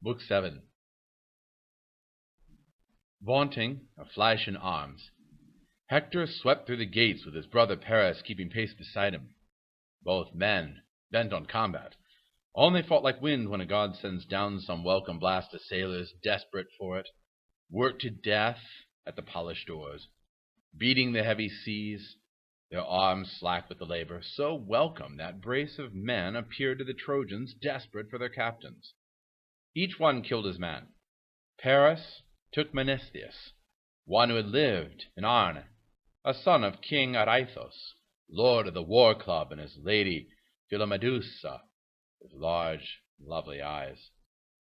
Book VII. Vaunting of flash in arms, Hector swept through the gates with his brother Paris keeping pace beside him. Both men, bent on combat, only fought like wind when a god sends down some welcome blast to sailors desperate for it, worked to death at the polished oars, beating the heavy seas, their arms slack with the labor, so welcome that brace of men appeared to the Trojans desperate for their captains. Each one killed his man. Paris took Menestheus, one who had lived in Arne, a son of King Areithos, lord of the war club, and his lady Philomedusa, with large, lovely eyes.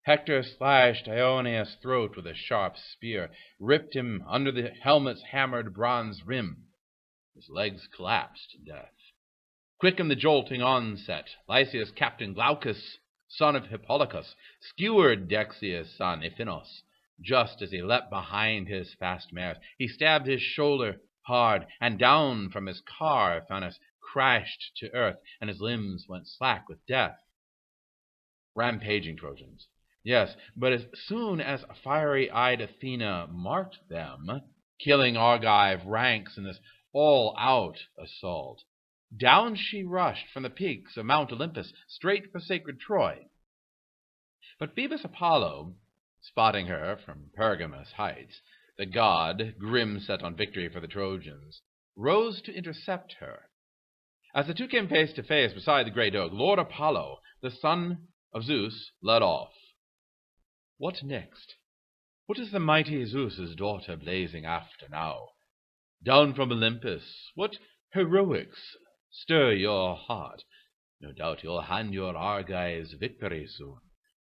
Hector slashed Ionius' throat with a sharp spear, ripped him under the helmet's hammered bronze rim. His legs collapsed in death. Quick in the jolting onset, Lycia's captain Glaucus, son of Hippolochus, skewered Dexia's son Iphinos. Just as he leapt behind his fast mares, he stabbed his shoulder hard, and down from his car Iphinos crashed to earth, and his limbs went slack with death. Rampaging Trojans. Yes, but as soon as fiery-eyed Athena marked them, killing Argive ranks in this all-out assault, down she rushed from the peaks of Mount Olympus, straight for sacred Troy. But Phoebus Apollo, spotting her from Pergamus heights, the god, grim set on victory for the Trojans, rose to intercept her. As the two came face to face beside the great oak, Lord Apollo, the son of Zeus, led off. What next? What is the mighty Zeus's daughter blazing after now? Down from Olympus, what heroics stir your heart? No doubt you'll hand your Argives victory soon.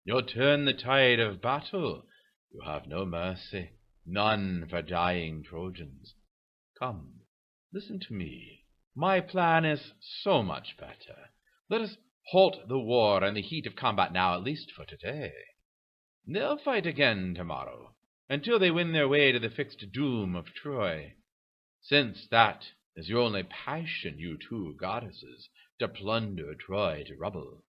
You'll turn the tide of battle. You have no mercy, none for dying Trojans. Come, listen to me. My plan is so much better. Let us halt the war and the heat of combat now, at least for today. They'll fight again tomorrow, until they win their way to the fixed doom of Troy. Since that is your only passion, you two goddesses, to plunder Troy to rubble.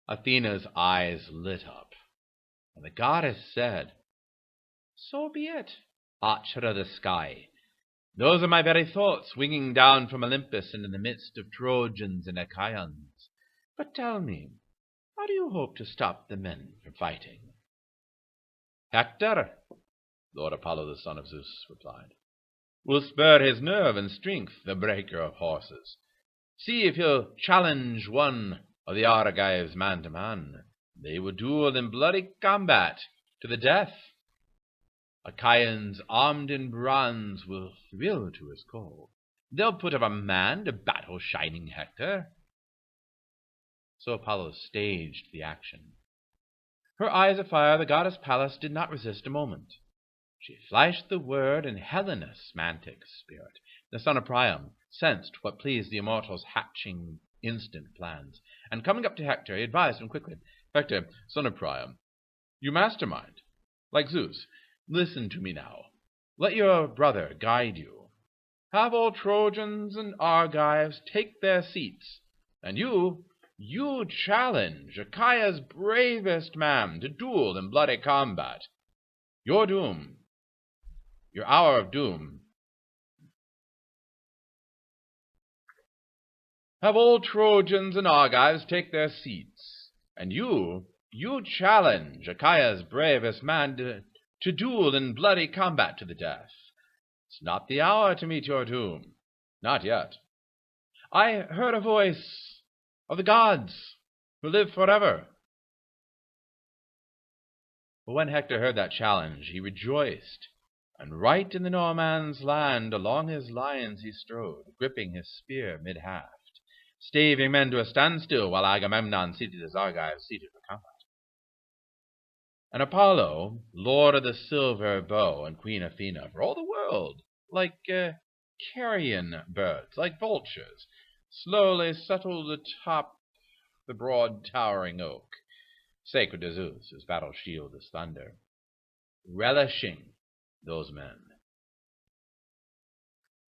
Athena's eyes lit up, and the goddess said, So be it, Archer of the sky. Those are my very thoughts, winging down from Olympus into the midst of Trojans and Achaeans. But tell me, how do you hope to stop the men from fighting? Hector, Lord Apollo the son of Zeus replied, will spur his nerve and strength, the breaker of horses. See if he'll challenge one of the Argives man to man. They will duel in bloody combat to the death. Achaeans armed in bronze will thrill to his call. They'll put up a man to battle shining Hector. So Apollo staged the action. Her eyes afire, the goddess Pallas did not resist a moment. She flashed the word, and Helenus, mantic spirit, the son of Priam, sensed what pleased the immortals' hatching instant plans, and coming up to Hector, he advised him quickly, Hector, son of Priam, you mastermind, like Zeus. Listen to me now. Let your brother guide you. Have all Trojans and Argives take their seats, and you challenge Achaea's bravest man to duel in bloody combat. Your doom, your hour of doom. Have all Trojans and Argives take their seats, and you challenge Achaea's bravest man to duel in bloody combat to the death. It's not the hour to meet your doom. Not yet. I heard a voice of the gods who live forever. But when Hector heard that challenge, he rejoiced, and right in the Norman's land along his lines he strode, gripping his spear mid-haft, staving men to a standstill while Agamemnon seated his Argives seated for combat. And Apollo, lord of the silver bow, and Queen Athena, for all the world, like carrion birds, like vultures, slowly settled atop the broad towering oak, sacred to Zeus, whose battle shield is thunder, relishing those men.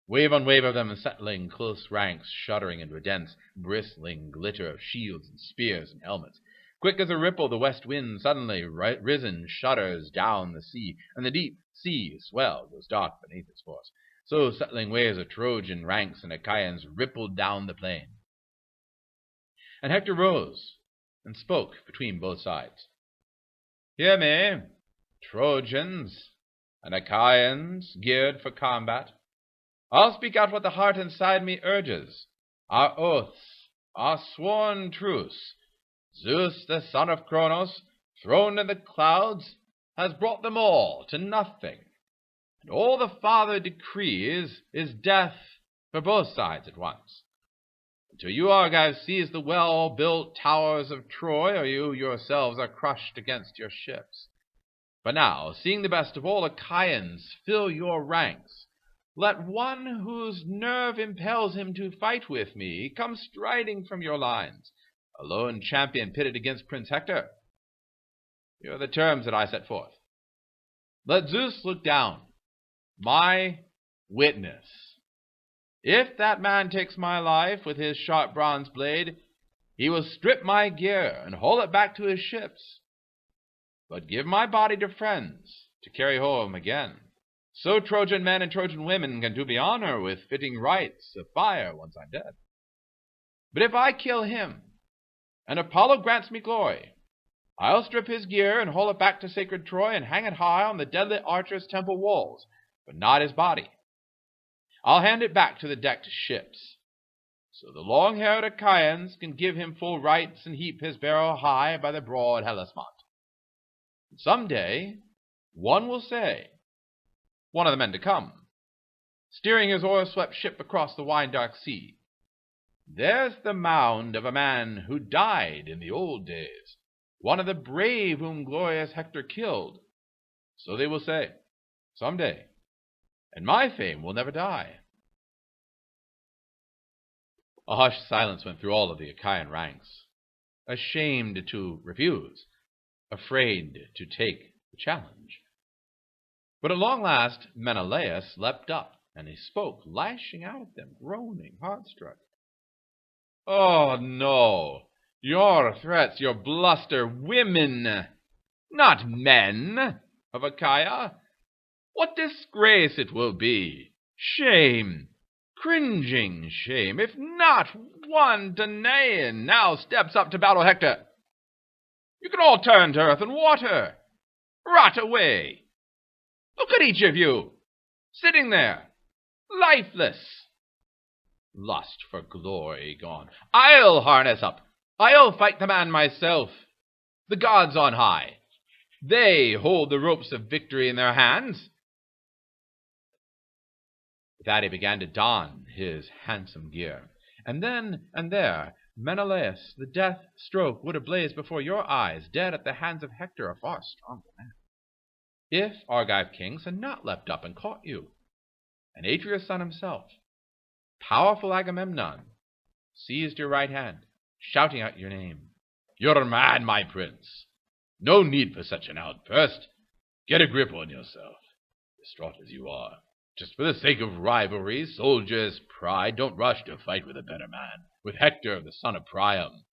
Wave on wave of them settling close ranks, shuddering into a dense, bristling glitter of shields and spears and helmets. Quick as a ripple, the west wind suddenly risen shudders down the sea, and the deep sea swell goes dark beneath its force. So settling waves of Trojan ranks and Achaeans rippled down the plain. And Hector rose and spoke between both sides. Hear me, Trojans and Achaeans geared for combat. I'll speak out what the heart inside me urges. Our oaths, our sworn truce. Zeus, the son of Cronos, throned in the clouds, has brought them all to nothing. And all the Father decrees is death for both sides at once. Until you Argives seize the well-built towers of Troy, or you yourselves are crushed against your ships. But now, seeing the best of all Achaeans fill your ranks, let one whose nerve impels him to fight with me come striding from your lines, a lone champion pitted against Prince Hector. Here are the terms that I set forth. Let Zeus look down, my witness. If that man takes my life with his sharp bronze blade, he will strip my gear and haul it back to his ships. But give my body to friends to carry home again, so Trojan men and Trojan women can do me honor with fitting rites of fire once I'm dead. But if I kill him, and Apollo grants me glory, I'll strip his gear and haul it back to sacred Troy and hang it high on the deadly archer's temple walls, but not his body. I'll hand it back to the decked ships, so the long-haired Achaeans can give him full rites and heap his barrow high by the broad Hellespont. Some day, one will say, one of the men to come, steering his oil-swept ship across the wine-dark sea, there's the mound of a man who died in the old days, one of the brave whom glorious Hector killed. So they will say, some day, and my fame will never die. A hushed silence went through all of the Achaean ranks, ashamed to refuse, afraid to take the challenge. But at long last Menelaus leapt up, and he spoke, lashing out at them, groaning, heart-struck. Oh, no, your threats, your bluster, women, not men of Achaia. What disgrace it will be! Shame, cringing shame, if not one Danaan now steps up to battle Hector. You can all turn to earth and water. Rot away. Look at each of you, sitting there, lifeless. Lust for glory gone. I'll harness up. I'll fight the man myself. The gods on high, they hold the ropes of victory in their hands. With that he began to don his handsome gear. And then and there, Menelaus, the death stroke would have blazed before your eyes, dead at the hands of Hector, a far stronger man, if Argive kings had not leapt up and caught you, and Atreus' son himself, powerful Agamemnon, seized your right hand, shouting out your name. You're mad, my prince. No need for such an outburst. Get a grip on yourself, distraught as you are. Just for the sake of rivalry, soldier's pride, don't rush to fight with a better man, with Hector, the son of Priam.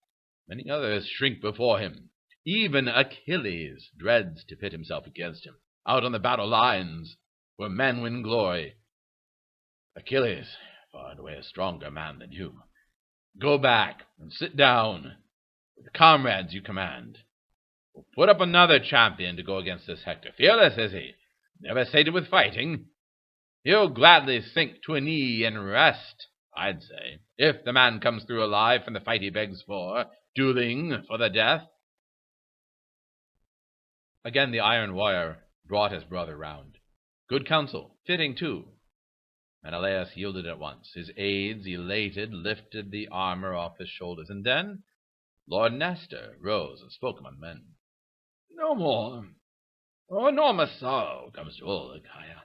Many others shrink before him. Even Achilles dreads to pit himself against him, out on the battle lines, where men win glory. Achilles, far and away a stronger man than you. Go back and sit down with the comrades you command. We'll put up another champion to go against this Hector. Fearless is he, never sated with fighting. He'll gladly sink to a knee and rest, I'd say, if the man comes through alive from the fight he begs for, dueling for the death. Again the iron warrior brought his brother round. Good counsel, fitting too. Menelaus yielded at once. His aides, elated, lifted the armor off his shoulders, and then Lord Nestor rose and spoke among men. No more. Oh, enormous sorrow comes to old Achaia.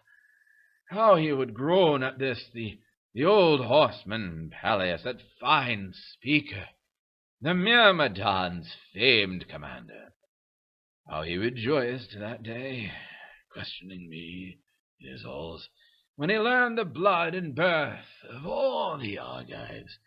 How he would groan at this, the old horseman Peleus, that fine speaker, the Myrmidons' famed commander. How he rejoiced that day, questioning me in his halls, when he learned the blood and birth of all the Argives.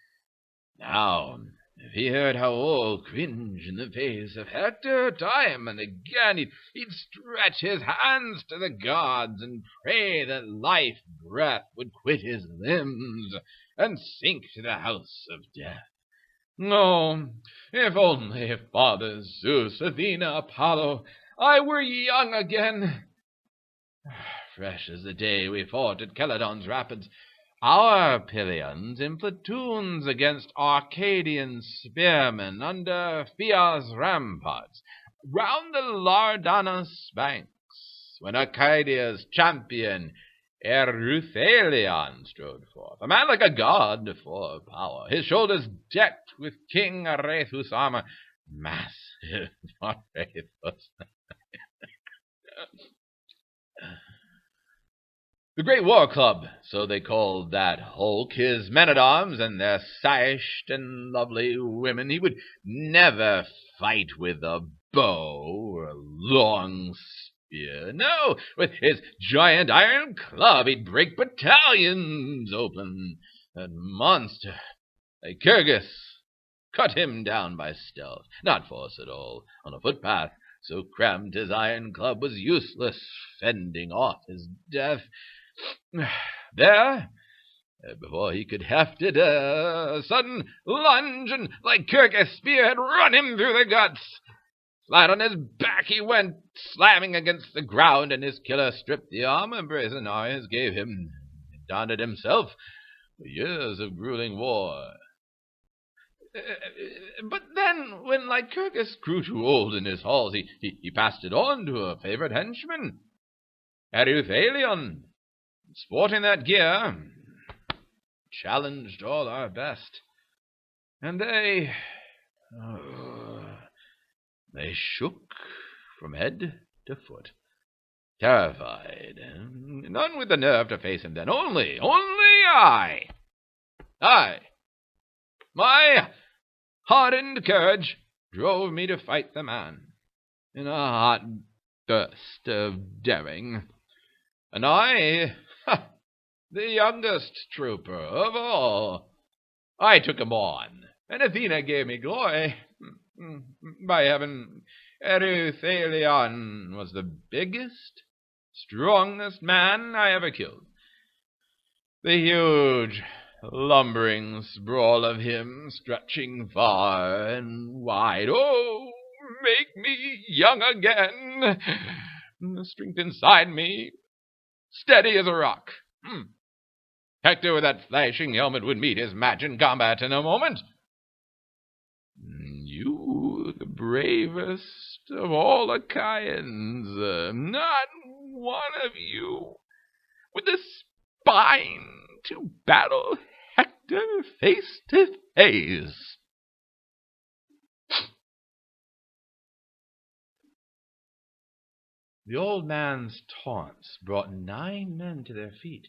Now If he heard how all cringe in the face of Hector time and again, he'd stretch his hands to the gods and pray that life breath would quit his limbs and sink to the house of death. Oh, if only, Father Zeus, Athena, Apollo, I were young again. Fresh as the day we fought at Celadon's rapids, our Pylians in platoons against Arcadian spearmen under Phia's ramparts, round the Lardanus banks, when Arcadia's champion Ereuthalion strode forth, a man like a god full of power, his shoulders decked with King Arethus' armor, massive Arethus. The Great War Club, so they called that hulk, his men-at-arms and their sashed and lovely women. He would never fight with a bow or a long spear. No, with his giant iron club he'd break battalions open. That monster, Lycurgus, cut him down by stealth, not force at all, on a footpath so cramped his iron club was useless, fending off his death. There, before he could heft it, a sudden lunge, and Lycurgus' spear had run him through the guts. Flat on his back he went, slamming against the ground, and his killer stripped the armor Brasenarius gave him, and donned it himself for years of grueling war. But then, when Lycurgus grew too old in his halls, he passed it on to a favorite henchman, Ereuthalion. Sporting that gear, challenged all our best, and they shook from head to foot, terrified, none with the nerve to face him then. Only I, my hardened courage drove me to fight the man in a hot burst of daring, and I, the youngest trooper of all, I took him on, and Athena gave me glory. By heaven, Ereuthalion was the biggest, strongest man I ever killed. The huge, lumbering sprawl of him, stretching far and wide. Oh, make me young again. The strength inside me, steady as a rock. Hector with that flashing helmet would meet his match in combat in a moment. You, the bravest of all Achaeans, not one of you with the spine to battle Hector face to face. The old man's taunts brought 9 men to their feet.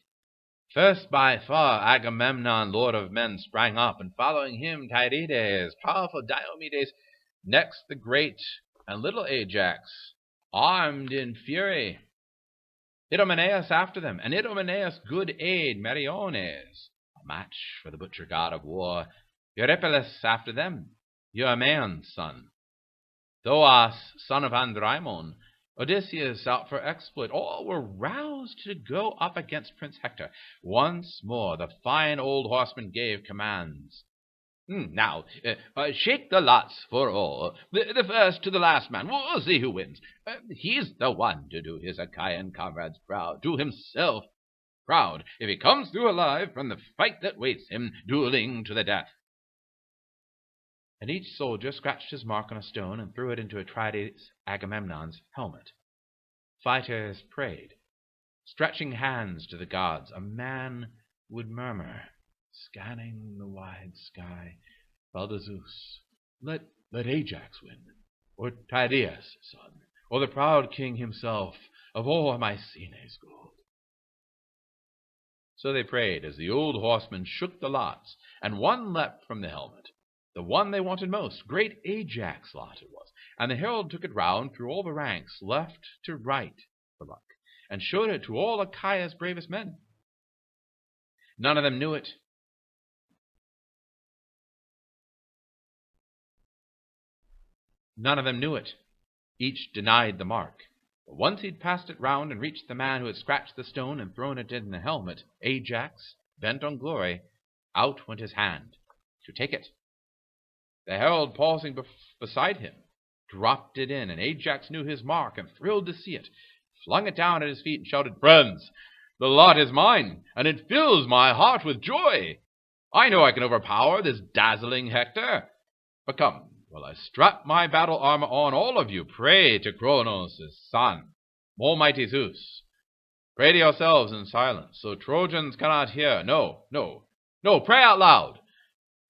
First by far Agamemnon, lord of men, sprang up, and following him Tyrides, powerful Diomedes, next the great and little Ajax, armed in fury. Idomeneus after them, and Idomeneus' good aid Meriones, a match for the butcher god of war. Eurypylus after them, Euaemon's son. Thoas, son of Andrymon, Odysseus out for exploit. All were roused to go up against Prince Hector. Once more the fine old horseman gave commands. Now, shake the lots for all. The first to the last man. We'll see who wins. He's the one to do his Achaean comrades proud, do himself proud, if he comes through alive from the fight that waits him, dueling to the death. And each soldier scratched his mark on a stone and threw it into Atrides Agamemnon's helmet. Fighters prayed, stretching hands to the gods. A man would murmur, scanning the wide sky, Father Zeus, let Ajax win, or Tydeus' son, or the proud king himself of all Mycenae's gold. So they prayed as the old horseman shook the lots, and one leapt from the helmet. The one they wanted most, great Ajax' lot it was, and the herald took it round through all the ranks, left to right for luck, and showed it to all Achaea's bravest men. None of them knew it, None of them knew it. Each denied the mark. But once he'd passed it round and reached the man who had scratched the stone and thrown it in the helmet, Ajax, bent on glory, out went his hand to take it. The herald, pausing beside him, dropped it in, and Ajax knew his mark and thrilled to see it, flung it down at his feet and shouted, "Friends, the lot is mine, and it fills my heart with joy. I know I can overpower this dazzling Hector. But come, while I strap my battle armor on, all of you pray to Cronos' son, almighty Zeus. Pray to yourselves in silence, so Trojans cannot hear. No, pray out loud.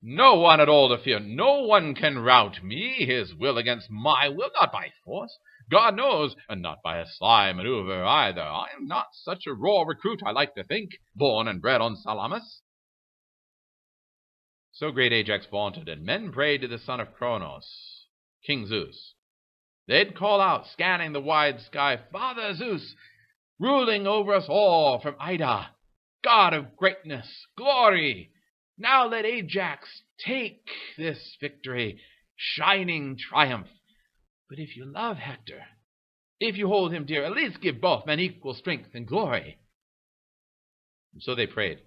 No one at all to fear. No one can rout me, his will against my will, not by force, God knows, and not by a sly maneuver either. I am not such a raw recruit, I like to think, born and bred on Salamis." So great Ajax vaunted, and men prayed to the son of Cronos, King Zeus. They'd call out, scanning the wide sky, "Father Zeus, ruling over us all from Ida, God of greatness, glory, now let Ajax take this victory, shining triumph. But if you love Hector, if you hold him dear, at least give both men equal strength and glory." And so they prayed,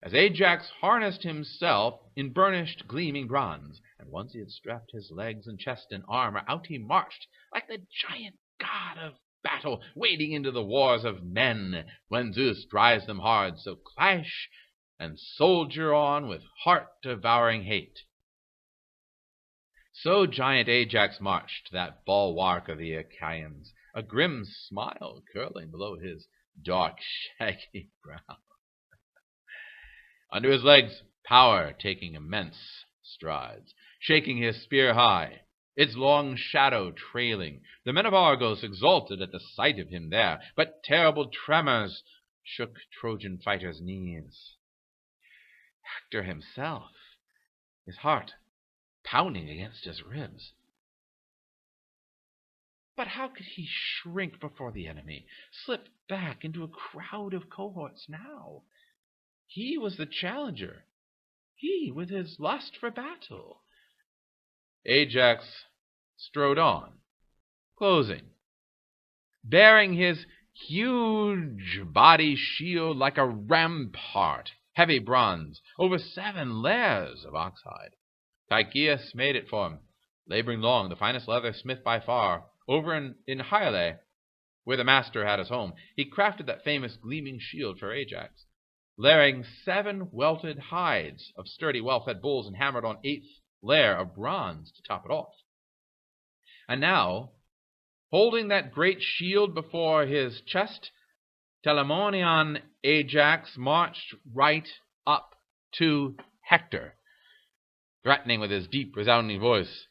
as Ajax harnessed himself in burnished, gleaming bronze, and once he had strapped his legs and chest in armor, out he marched like the giant god of battle, wading into the wars of men, when Zeus drives them hard. So clash and soldier on with heart-devouring hate. So giant Ajax marched, that bulwark of the Achaeans, a grim smile curling below his dark, shaggy brow. Under his legs, power taking immense strides, shaking his spear high, its long shadow trailing. The men of Argos exulted at the sight of him there, but terrible tremors shook Trojan fighters' knees. Hector himself, his heart pounding against his ribs. But how could he shrink before the enemy, slip back into a crowd of cohorts now? He was the challenger, he with his lust for battle. Ajax strode on, closing, bearing his huge body shield like a rampart, heavy bronze, over 7 layers of oxhide. Tychius made it for him, laboring long, the finest leather smith by far. Over in Hyale, where the master had his home, he crafted that famous gleaming shield for Ajax, layering 7 welted hides of sturdy, well-fed bulls and hammered on 8th layer of bronze to top it off. And now, holding that great shield before his chest, Telamonian Ajax marched right up to Hector, threatening with his deep, resounding voice,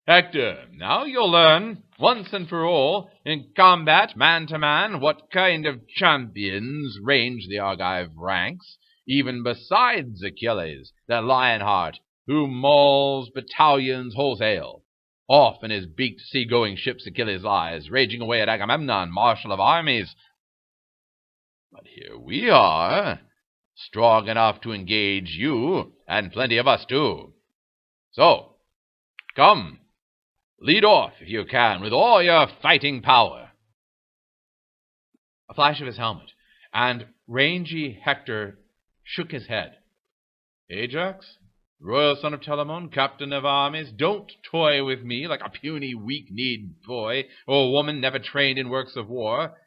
"Hector, now you'll learn, once and for all, in combat, man to man, what kind of champions range the Argive ranks, even besides Achilles, that Lionheart, who mauls battalions wholesale. Off in his beaked sea-going ships Achilles lies, raging away at Agamemnon, marshal of armies. But here we are, strong enough to engage you, and plenty of us too. So, come, lead off, if you can, with all your fighting power." A flash of his helmet, and rangy Hector shook his head. "Ajax, royal son of Telamon, captain of armies, don't toy with me like a puny, weak-kneed boy, or a woman never trained in works of war.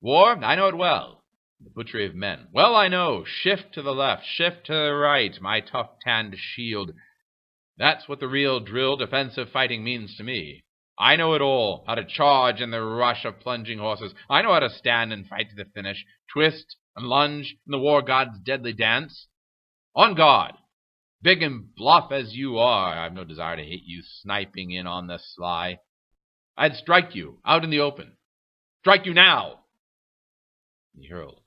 War, I know it well. The butchery of men. Well I know. Shift to the left, shift to the right, my tough-tanned shield. That's what the real drill defensive fighting means to me. I know it all, how to charge in the rush of plunging horses. I know how to stand and fight to the finish, twist and lunge in the war god's deadly dance. On guard! Big and bluff as you are, I've no desire to hit you sniping in on the sly. I'd strike you out in the open. Strike you now!" He hurled.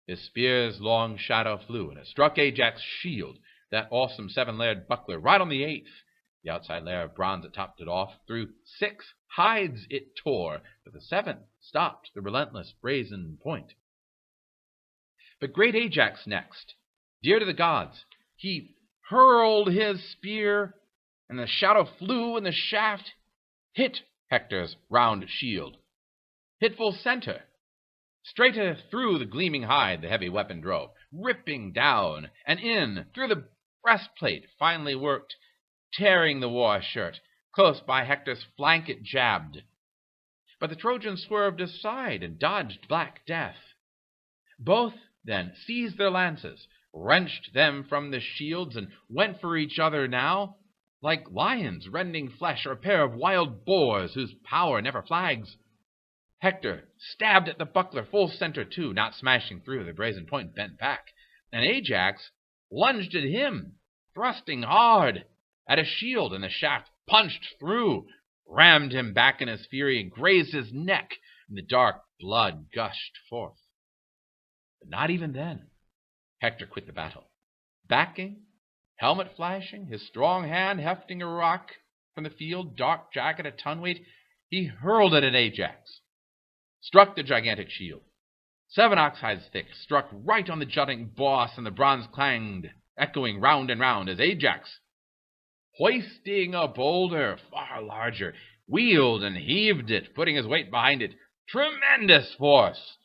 His spear's long shadow flew, and it struck Ajax's shield, that awesome 7-layered buckler, right on the 8th. The outside layer of bronze that topped it off. Through 6 hides it tore, but the 7th stopped the relentless brazen point. But great Ajax next, dear to the gods, he hurled his spear and the shadow flew, and the shaft hit Hector's round shield. Hit full center. Straight through the gleaming hide the heavy weapon drove, ripping down and in through the breastplate, finally worked, tearing the war shirt. Close by Hector's flank it jabbed. But the Trojans swerved aside and dodged black death. Both then seized their lances, wrenched them from the shields, and went for each other now, like lions rending flesh, or a pair of wild boars whose power never flags. Hector stabbed at the buckler full center too, not smashing through, the brazen point bent back, and Ajax lunged at him, thrusting hard at a shield, and the shaft punched through, rammed him back in his fury, and grazed his neck, and the dark blood gushed forth. But not even then Hector quit the battle. Backing, helmet flashing, his strong hand hefting a rock from the field, dark jacket a ton weight, he hurled it at Ajax, struck the gigantic shield. 7 ox hides thick, struck right on the jutting boss, and the bronze clanged, echoing round and round, as Ajax, hoisting a boulder far larger, wheeled and heaved it, putting his weight behind it. Tremendous force!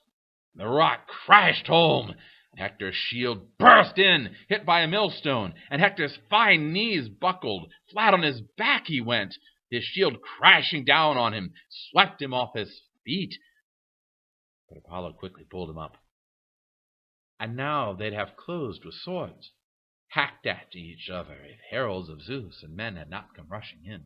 The rock crashed home, and Hector's shield burst in, hit by a millstone, and Hector's fine knees buckled. Flat on his back he went, his shield crashing down on him, swept him off his feet. But Apollo quickly pulled him up. And now they'd have closed with swords, hacked at each other, if heralds of Zeus and men had not come rushing in.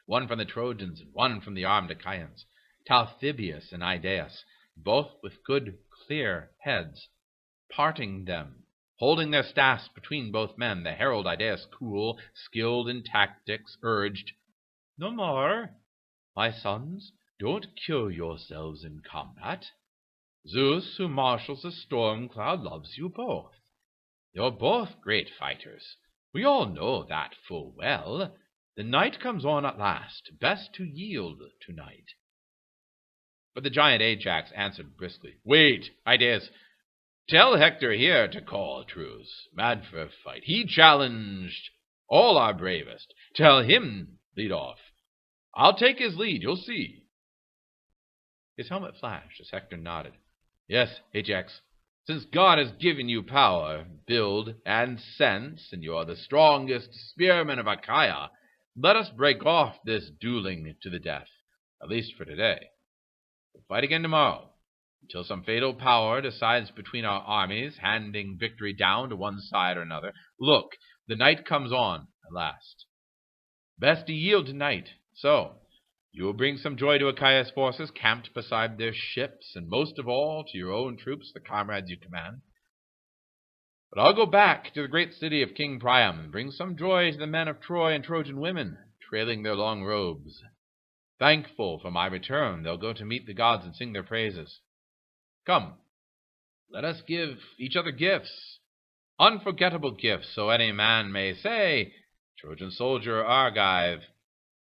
One from the Trojans and one from the armed Achaeans, Talthybius and Idaeus, both with good clear heads, parting them, holding their staffs between both men. The herald Idaeus, cool, skilled in tactics, urged, "No more, my sons, don't kill yourselves in combat. Zeus, who marshals the storm cloud, loves you both. You're both great fighters. We all know that full well. The night comes on at last. Best to yield tonight." But the giant Ajax answered briskly, "Wait, Idaeus. Tell Hector here to call a truce. Mad for a fight. He challenged all our bravest. Tell him lead off. I'll take his lead, you'll see." His helmet flashed as Hector nodded. "Yes, Ajax. Since God has given you power, build, and sense, and you are the strongest spearman of Achaia, let us break off this dueling to the death, at least for today. We'll fight again tomorrow, until some fatal power decides between our armies, handing victory down to one side or another. Look, the night comes on at last. Best to yield tonight. So, you will bring some joy to Achaea's forces camped beside their ships, and most of all to your own troops, the comrades you command. But I'll go back to the great city of King Priam and bring some joy to the men of Troy and Trojan women, trailing their long robes. Thankful for my return, they'll go to meet the gods and sing their praises. Come, let us give each other gifts, unforgettable gifts, so any man may say, Trojan soldier or Argive.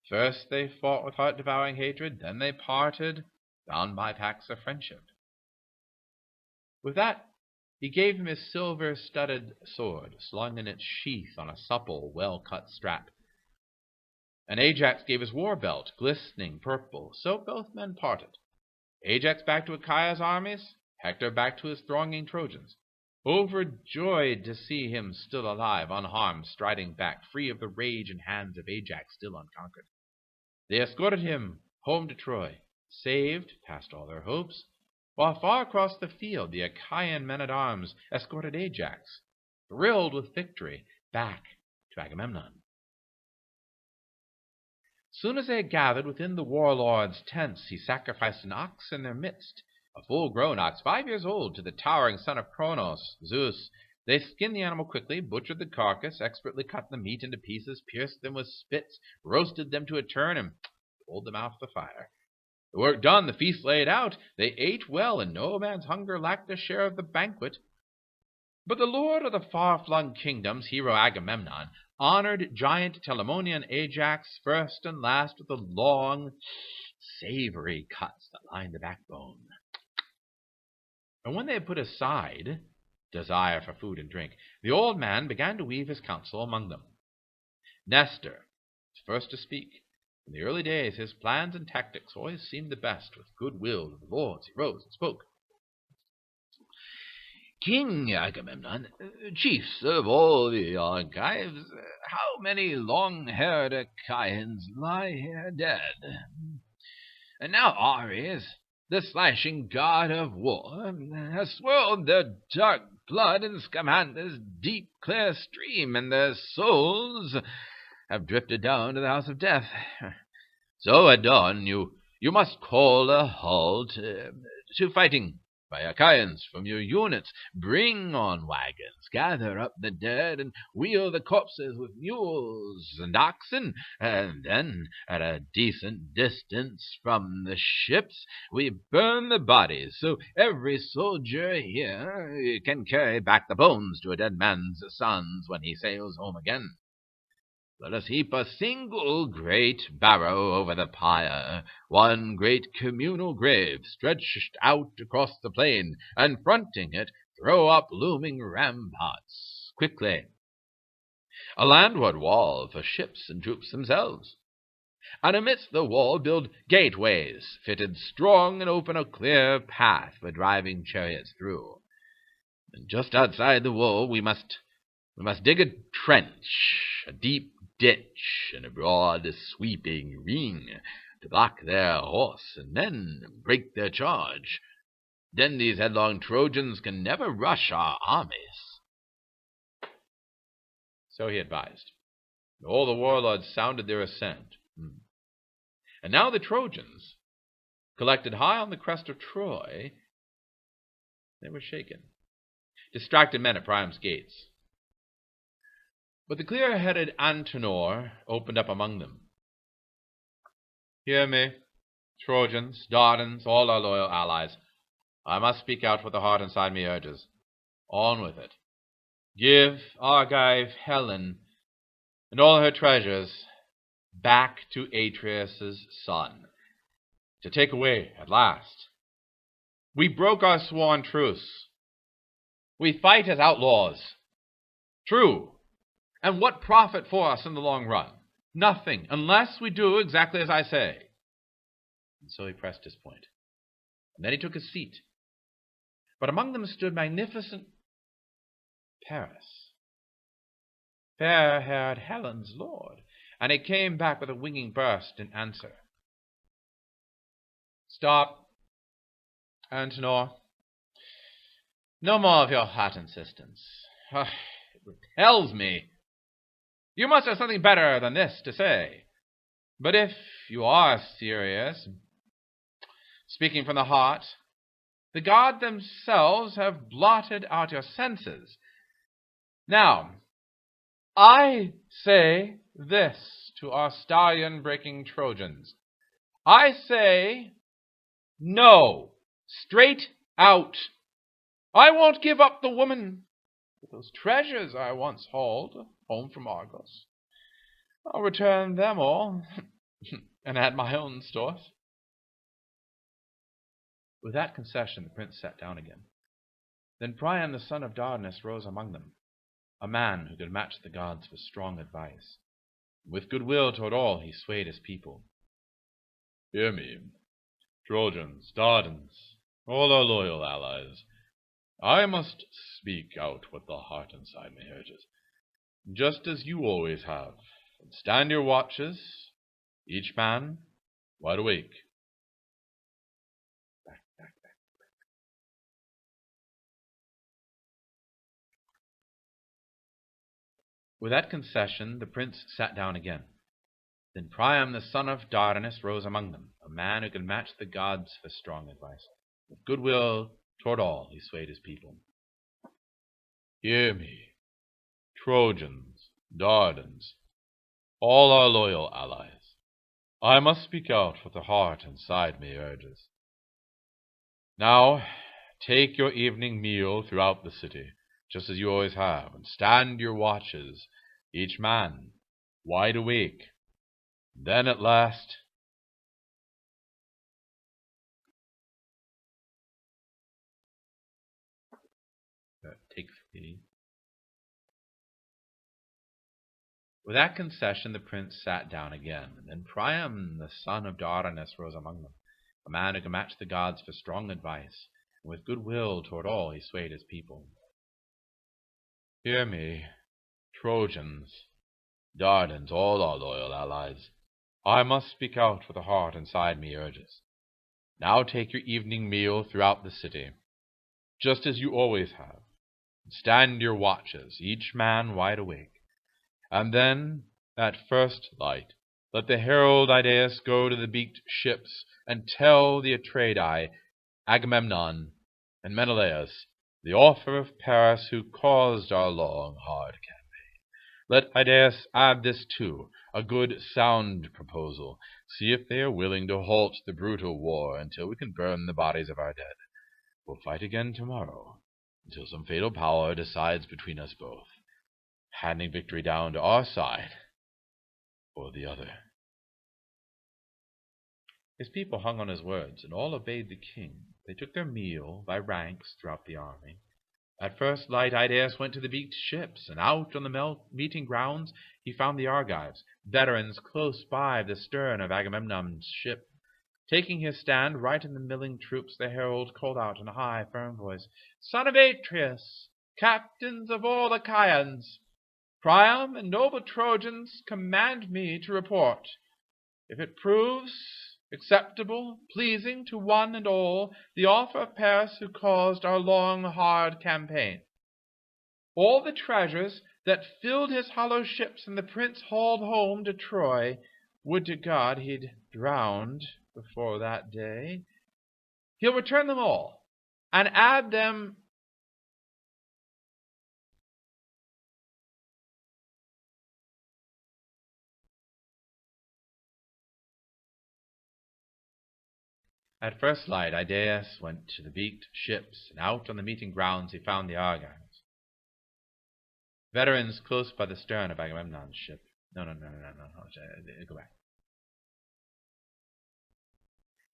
First they fought with heart-devouring hatred, then they parted, bound by pacts of friendship." With that, he gave him his silver-studded sword, slung in its sheath on a supple, well-cut strap. And Ajax gave his war belt, glistening purple. So both men parted. Ajax back to Achaea's armies, Hector back to his thronging Trojans, overjoyed to see him still alive, unharmed, striding back, free of the rage and hands of Ajax still unconquered. They escorted him home to Troy, saved, past all their hopes, while far across the field the Achaean men-at-arms escorted Ajax, thrilled with victory, back to Agamemnon. Soon as they had gathered within the warlord's tents, he sacrificed an ox in their midst, a full-grown ox, 5 years old, to the towering son of Cronos, Zeus. They skinned the animal quickly, butchered the carcass, expertly cut the meat into pieces, pierced them with spits, roasted them to a turn, and pulled them off the fire. The work done, the feast laid out, they ate well, and no man's hunger lacked a share of the banquet. But the lord of the far-flung kingdoms, hero Agamemnon, honored giant Telamonian Ajax first and last with the long, savory cuts that lined the backbone. And when they had put aside desire for food and drink, the old man began to weave his counsel among them. Nestor was first to speak. In the early days, his plans and tactics always seemed the best. With good will to the lords, he rose and spoke. King Agamemnon, chiefs of all the Argives, how many long-haired Achaeans lie here dead? And now Ares, the slashing god of war, has swirled their dark blood in Scamander's deep, clear stream, and their souls have drifted down to the house of death. So at dawn you must call a halt to fighting by Achaeans from your units. Bring on wagons, gather up the dead, and wheel the corpses with mules and oxen, and then, at a decent distance from the ships, we burn the bodies, so every soldier here can carry back the bones to a dead man's sons when he sails home again. Let us heap a single great barrow over the pyre, one great communal grave stretched out across the plain, and fronting it throw up looming ramparts. Quickly, a landward wall for ships and troops themselves, and amidst the wall build gateways fitted strong and open a clear path for driving chariots through. And just outside the wall we must dig a trench, a deep ditch, and a broad sweeping ring to block their horse, and then break their charge. Then these headlong Trojans can never rush our armies. So he advised. All the warlords sounded their assent. And now the Trojans, collected high on the crest of Troy, they were shaken, distracted men at Priam's gates. But the clear-headed Antenor opened up among them. Hear me, Trojans, Dardans, all our loyal allies. I must speak out what the heart inside me urges. On with it. Give Argive Helen and all her treasures back to Atreus' son, to take away at last. We broke our sworn truce. We fight as outlaws. True. And what profit for us in the long run? Nothing, unless we do exactly as I say. And so he pressed his point. And then he took his seat. But among them stood magnificent Paris, fair-haired Helen's lord, and he came back with a winging burst in answer. Stop, Antenor. No more of your hot insistence. It repels me. You must have something better than this to say. But if you are serious, speaking from the heart, the gods themselves have blotted out your senses. Now, I say this to our stallion-breaking Trojans. I say no, straight out. I won't give up the woman with those treasures I once hauled home from Argos. I'll return them all, and add my own stores. With that concession, the prince sat down again. Then Priam, the son of Dardanus, rose among them, a man who could match the gods for strong advice. With goodwill toward all, he swayed his people. Hear me, Trojans, Dardans, all our loyal allies. I must speak out what the heart inside me urges, just as you always have. And stand your watches, each man wide awake. Back. With that concession, the prince sat down again. Then Priam, the son of Dardanus, rose among them, a man who could match the gods for strong advice. With goodwill toward all, he swayed his people. Hear me, Trojans, Dardans, all our loyal allies. I must speak out what the heart inside me urges. Now, take your evening meal throughout the city, just as you always have, and stand your watches, each man wide awake. Then at last, take 3. With that concession the prince sat down again, and then Priam, the son of Dardanus, rose among them, a man who could match the gods for strong advice, and with good will toward all he swayed his people. Hear me, Trojans, Dardans, all our loyal allies. I must speak out what the heart inside me urges. Now take your evening meal throughout the city, just as you always have. Stand your watches, each man wide awake. And then, at first light, let the herald Idaeus go to the beaked ships and tell the Atreidai, Agamemnon, and Menelaus, the author of Paris, who caused our long, hard campaign. Let Idaeus add this too, a good, sound proposal. See if they are willing to halt the brutal war until we can burn the bodies of our dead. We'll fight again tomorrow, until some fatal power decides between us both, handing victory down to our side or the other. His people hung on his words, and all obeyed the king. They took their meal by ranks throughout the army. At first light Idaeus went to the beaked ships, and out on the meeting grounds he found the Argives, veterans close by the stern of Agamemnon's ship. Taking his stand right in the milling troops, the herald called out in a high, firm voice, "Son of Atreus, captains of all Achaeans, Priam and noble Trojans command me to report. If it proves acceptable, pleasing to one and all, the offer of Paris who caused our long, hard campaign. All the treasures that filled his hollow ships and the prince hauled home to Troy, would to God he'd drowned before that day. He'll return them all, and add them At first light Idaeus went to the beaked ships, and out on the meeting grounds he found the Argives, veterans close by the stern of Agamemnon's ship. No, go back.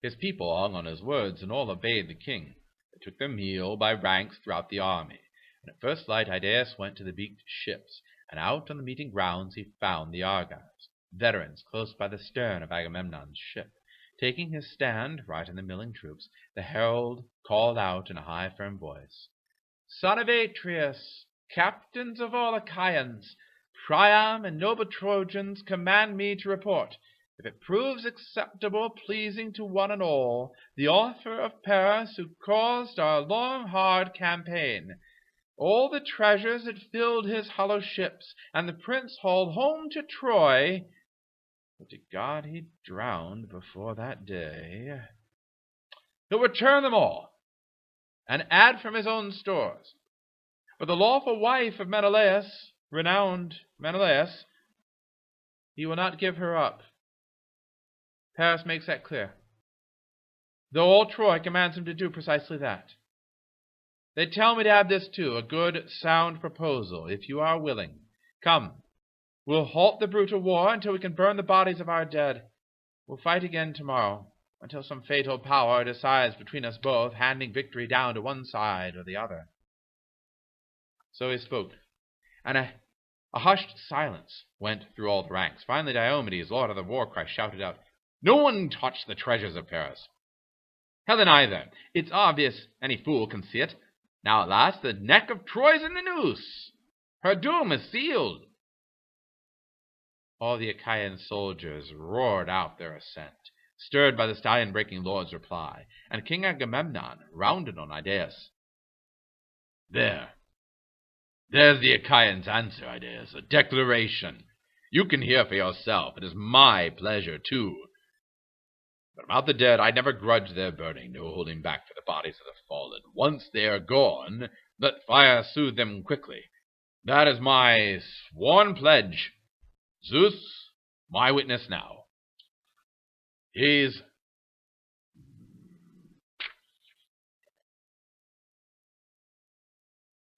His people hung on his words, and all obeyed the king. They took their meal by ranks throughout the army. And at first light Idaeus went to the beaked ships, and out on the meeting grounds he found the Argives, veterans close by the stern of Agamemnon's ship. Taking his stand right in the milling troops, the herald called out in a high, firm voice, "Son of Atreus, captains of all Achaeans, Priam and noble Trojans command me to report. If it proves acceptable, pleasing to one and all, the author of Paris who caused our long, hard campaign, all the treasures that filled his hollow ships, and the prince hauled home to Troy, would to God he'd drowned before that day. He'll return them all, and add from his own stores. But the lawful wife of Menelaus, renowned Menelaus, he will not give her up. Paris makes that clear, though all Troy commands him to do precisely that. They tell me to add this too, a good, sound proposal, if you are willing. Come, we'll halt the brutal war until we can burn the bodies of our dead. We'll fight again tomorrow, until some fatal power decides between us both, handing victory down to one side or the other." So he spoke, and a hushed silence went through all the ranks. Finally Diomedes, lord of the war cry, shouted out, "No one touched the treasures of Paris. Helen either. It's obvious any fool can see it. Now at last the neck of Troy's in the noose. Her doom is sealed." All the Achaean soldiers roared out their assent, stirred by the stallion-breaking lord's reply, and King Agamemnon rounded on Idaeus. There's the Achaeans' answer, Idaeus, a declaration. You can hear for yourself. It is my pleasure, too. But about the dead, I never grudge their burning, no holding back for the bodies of the fallen. Once they are gone, let fire soothe them quickly. That is my sworn pledge. Zeus, my witness now.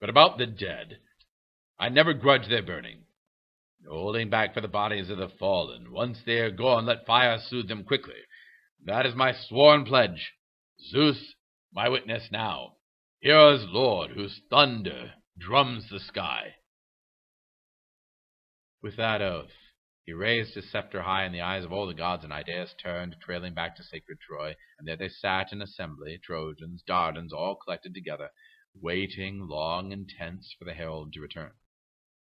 But about the dead, I never grudge their burning. No holding back for the bodies of the fallen. Once they are gone, let fire soothe them quickly. That is my sworn pledge. Zeus, my witness now. Heroes' lord, whose thunder drums the sky. With that oath, he raised his scepter high in the eyes of all the gods, and Idaeus turned, trailing back to sacred Troy. And there they sat in assembly, Trojans, Dardans, all collected together, waiting long and tense for the herald to return.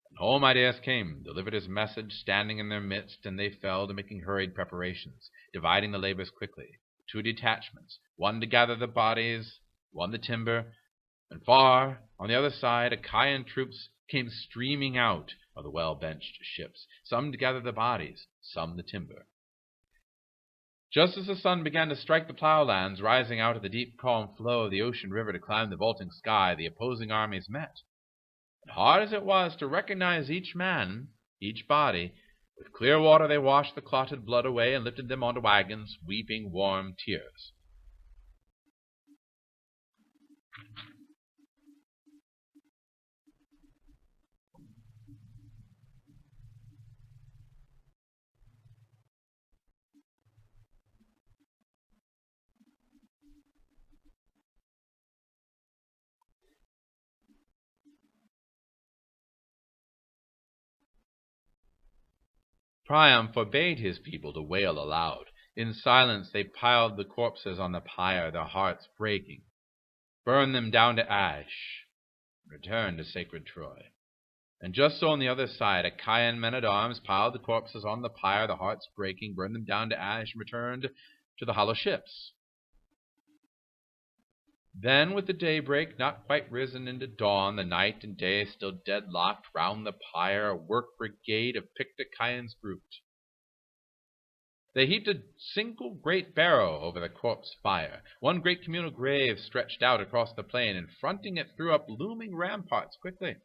And home Idaeus came, delivered his message, standing in their midst, and they fell to making hurried preparations, dividing the labors quickly. 2 detachments, one to gather the bodies, one the timber, and far on the other side Achaean troops came streaming out of the well-benched ships, some to gather the bodies, some the timber. Just as the sun began to strike the plowlands, rising out of the deep calm flow of the ocean river to climb the vaulting sky, the opposing armies met. And hard as it was to recognize each man, each body, with clear water they washed the clotted blood away and lifted them onto wagons, weeping warm tears. Priam forbade his people to wail aloud. In silence they piled the corpses on the pyre, their hearts breaking, burned them down to ash, and returned to sacred Troy. And just so on the other side, Achaean men-at-arms piled the corpses on the pyre, their hearts breaking, burned them down to ash, and returned to the hollow ships. Then, with the daybreak not quite risen into dawn, the night and day still deadlocked round the pyre, a work brigade of picked Achaeans grouped. They heaped a single great barrow over the corpse fire. One great communal grave stretched out across the plain, and fronting it threw up looming ramparts quickly.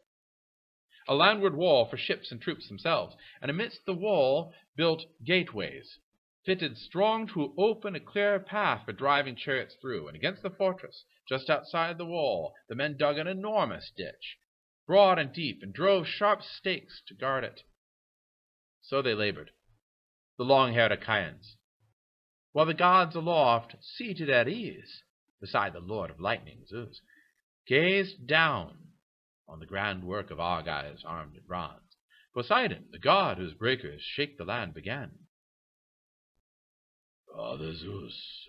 A landward wall for ships and troops themselves, and amidst the wall built gateways, fitted strong to open a clear path for driving chariots through. And against the fortress, just outside the wall, the men dug an enormous ditch, broad and deep, and drove sharp stakes to guard it. So they labored, the long-haired Achaeans, while the gods aloft, seated at ease beside the lord of lightning, Zeus, gazed down on the grand work of Argives armed in bronze. Poseidon, the god whose breakers shake the land, began. Father Zeus,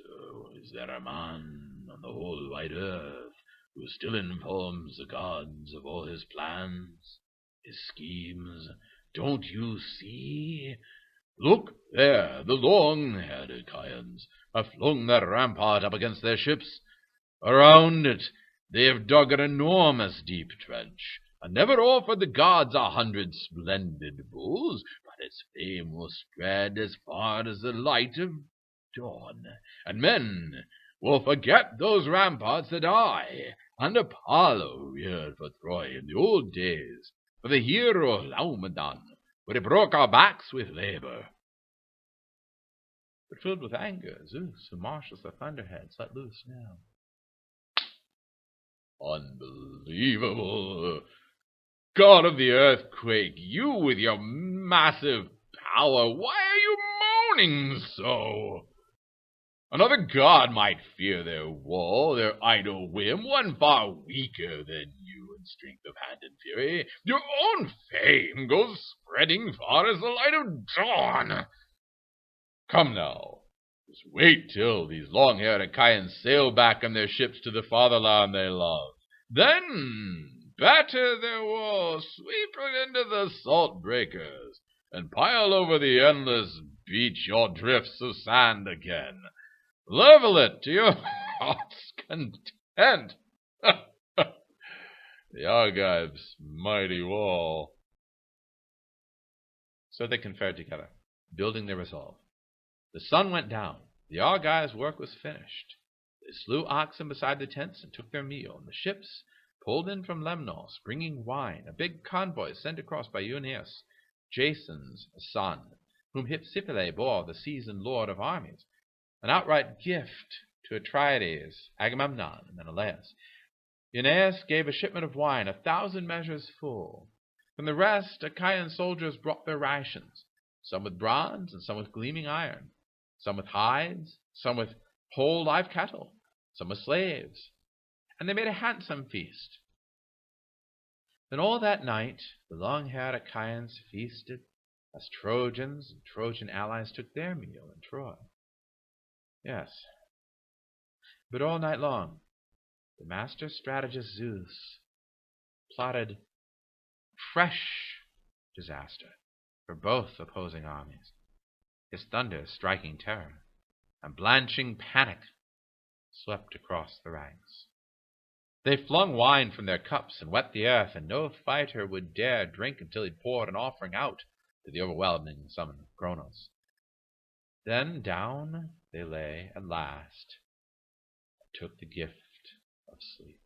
is there a man on the whole wide earth who still informs the gods of all his plans, his schemes? Don't you see? Look there, the long-haired Achaeans have flung their rampart up against their ships. Around it they have dug an enormous deep trench, and never offered the gods 100 splendid bulls, but its fame will spread as far as the light of dawn, and men will forget those ramparts that I and Apollo reared for Troy in the old days, for the hero Laomedon, where he broke our backs with labor. But filled with anger, Zeus, who marshals the thunderheads, let loose now. Unbelievable! God of the earthquake, you with your massive power, why are you moaning so? Another god might fear their wall, their idle whim, one far weaker than you in strength of hand and fury. Your own fame goes spreading far as the light of dawn. Come now, just wait till these long-haired Achaeans sail back on their ships to the fatherland they love. Then batter their walls, sweep it into the salt breakers, and pile over the endless beach your drifts of sand again. Level it to your heart's content. The Argives' mighty wall. So they conferred together, building their resolve. The sun went down. The Argives' work was finished. They slew oxen beside the tents and took their meal, and the ships pulled in from Lemnos, bringing wine, a big convoy sent across by Euaeus, Jason's son, whom Hypsipyle bore, the seasoned lord of armies, an outright gift to Atrides, Agamemnon, and Menelaus. Euaeus gave a shipment of wine, 1,000 measures full. From the rest, Achaean soldiers brought their rations, some with bronze and some with gleaming iron, some with hides, some with whole live cattle, some with slaves, and they made a handsome feast. And all that night the long-haired Achaeans feasted, as Trojans and Trojan allies took their meal in Troy. Yes, but all night long the master strategist Zeus plotted fresh disaster for both opposing armies. His thunder striking terror, and blanching panic swept across the ranks. They flung wine from their cups and wet the earth, and no fighter would dare drink until he'd poured an offering out to the overwhelming summon of Kronos. Then down they lay at last, and took the gift of sleep.